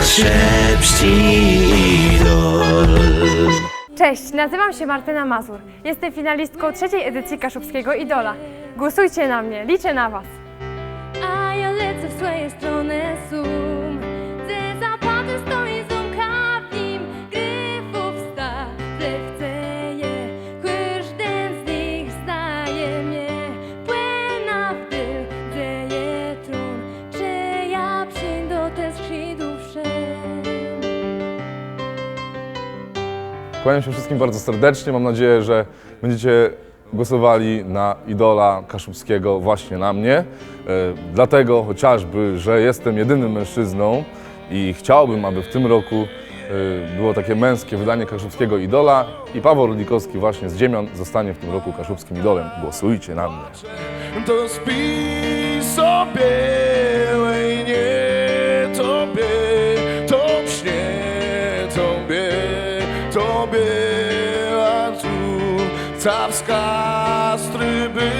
kaszepski idol. Cześć, nazywam się Martyna Mazur. Jestem finalistką trzeciej edycji Kaszubskiego Idola. Głosujcie na mnie, liczę na was. A ja lecę w swoje strony sum. Ze zapaty stoi zumka w nim. Gryfów sta, zechceje. Każdy z nich znaje mnie. Płyna w dym, dzieje trun. Czy ja przyjdę te skrzydłów wszem? Kłaniam się wszystkim bardzo serdecznie. Mam nadzieję, że będziecie głosowali na idola kaszubskiego właśnie na mnie. Dlatego chociażby, że jestem jedynym mężczyzną i chciałbym, aby w tym roku było takie męskie wydanie kaszubskiego idola i Paweł Rodikowski właśnie z Ziemian zostanie w tym roku kaszubskim idolem. Głosujcie na mnie. To spij sobie, ej, nie tobie, to śnie tobie, a tu cawska stryby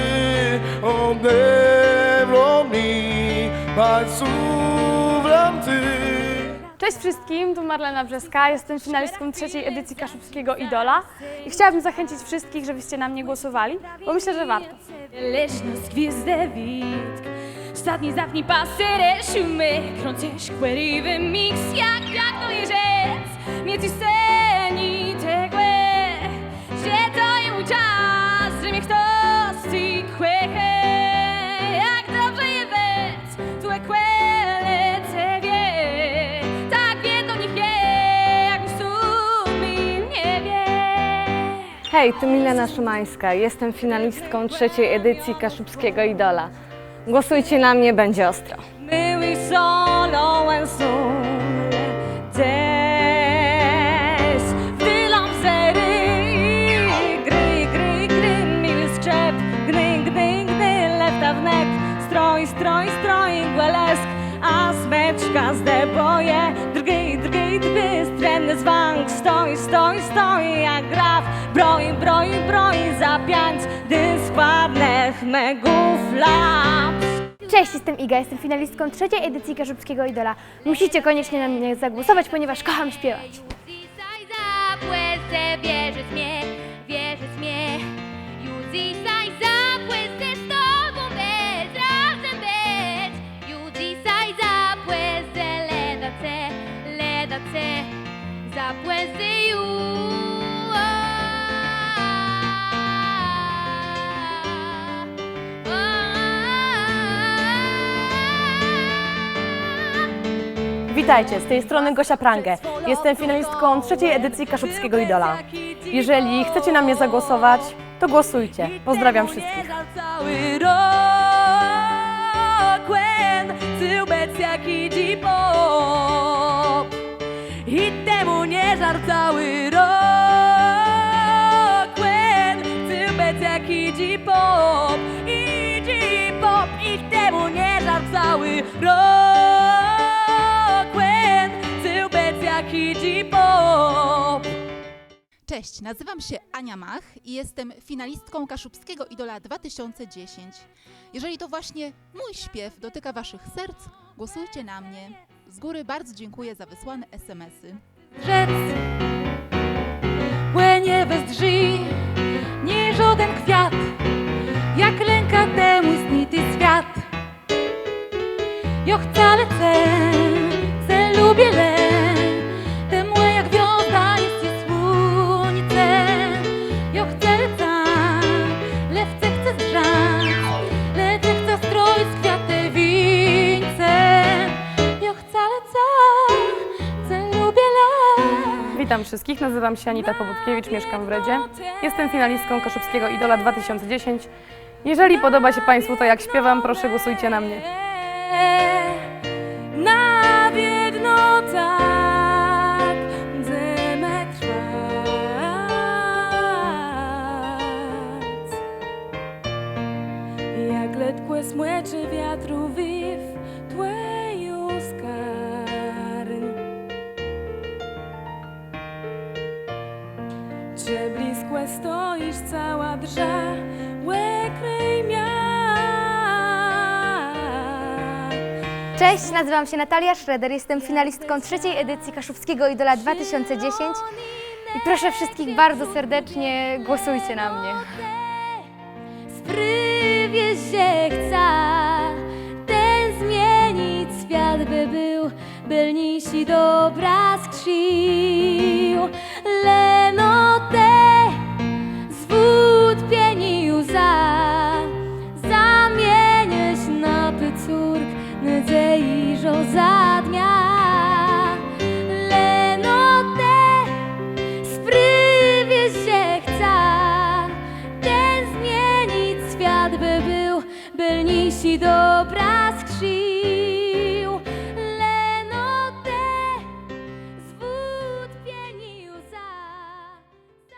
odewrą mi palców lamty. Cześć wszystkim, tu Marlena Brzeska, jestem finalistką trzeciej edycji Kaszubskiego Idola i chciałabym zachęcić wszystkich, żebyście na mnie głosowali, bo myślę, że warto. Lecz nas gwizdę witk. Ostatni zapnij paserę szumy. Krąciesz kłeriwy mix. Jak to je rzec? Mieć i sceni tegłe. Że to je mój czas, że mnie ktoś ci kłeche. Jak dobrze je wec, tłe kłele te wie. Tak wie to niech wie, jak w sumie nie wie. Hej, tu Milena Szymańska. Jestem finalistką trzeciej edycji Kaszubskiego Idola. Głosujcie na mnie, będzie ostro. Myły solo en sol des Wylam zery Gry, miły skrzep Gny, lefta wnet Stroj, głelesk A smeczka zdeboje Drgy, stremny zwank Stoi, jak graf Broi, zapiąć Dyskładnych megów laps. Cześć, jestem Iga, jestem finalistką trzeciej edycji Kaszubskiego Idola. Musicie koniecznie na mnie zagłosować, ponieważ kocham śpiewać. Zisaj zapłesę, wierzyć mnie. Już zisaj zapłesę z tobą bez, razem bez. Już zisaj zapłesę, leda ce, zapłesę już. Witajcie, z tej strony Gosia Prangę. Jestem finalistką trzeciej edycji Kaszubskiego Idola. Jeżeli chcecie na mnie zagłosować, to głosujcie. Pozdrawiam wszystkich. Cały rok, cybec jaki dzipop. I temu nie żar cały rok, cybec jaki dzipop. I temu nie żar cały rok. Cześć, nazywam się Ania Mach i jestem finalistką Kaszubskiego Idola 2010. Jeżeli to właśnie mój śpiew dotyka waszych serc, głosujcie na mnie. Z góry bardzo dziękuję za wysłane SMS-y. Rzec, płynie bez drzwi, nie żaden kwiat, jak lęka temu istnity świat. Ja wcale chcę lubię temu jak gwiazda jest i słońce. Ja chcę lewce chcę zgrzać, lecę chcę stroić kwiaty wieńce. Ja wcale chcę lubię Witam wszystkich, nazywam się Anita Pobudkiewicz, mieszkam w Redzie. Jestem finalistką Kaszubskiego Idola 2010. Jeżeli podoba się Państwu to jak śpiewam, proszę głosujcie na mnie. Na biedno tak będziemy trwać, jak letkłe smłeczy wiatru wiw tłeju skarń. Czy bliskłe stoisz cała drża, łekrej mia. Cześć, nazywam się Natalia Schroeder, jestem finalistką trzeciej edycji Kaszubskiego Idola 2010 i proszę wszystkich bardzo serdecznie, głosujcie na mnie. Sprywie się chce, ten zmienić świat by był, bylniejsi dobra skrzył. Leno te zwódpieni łza, zamienić na pycurk, nydze i żo za dnia. Leno te sprywie się chce, ten zmienić świat by był, bylniejsi dobra skrzydła.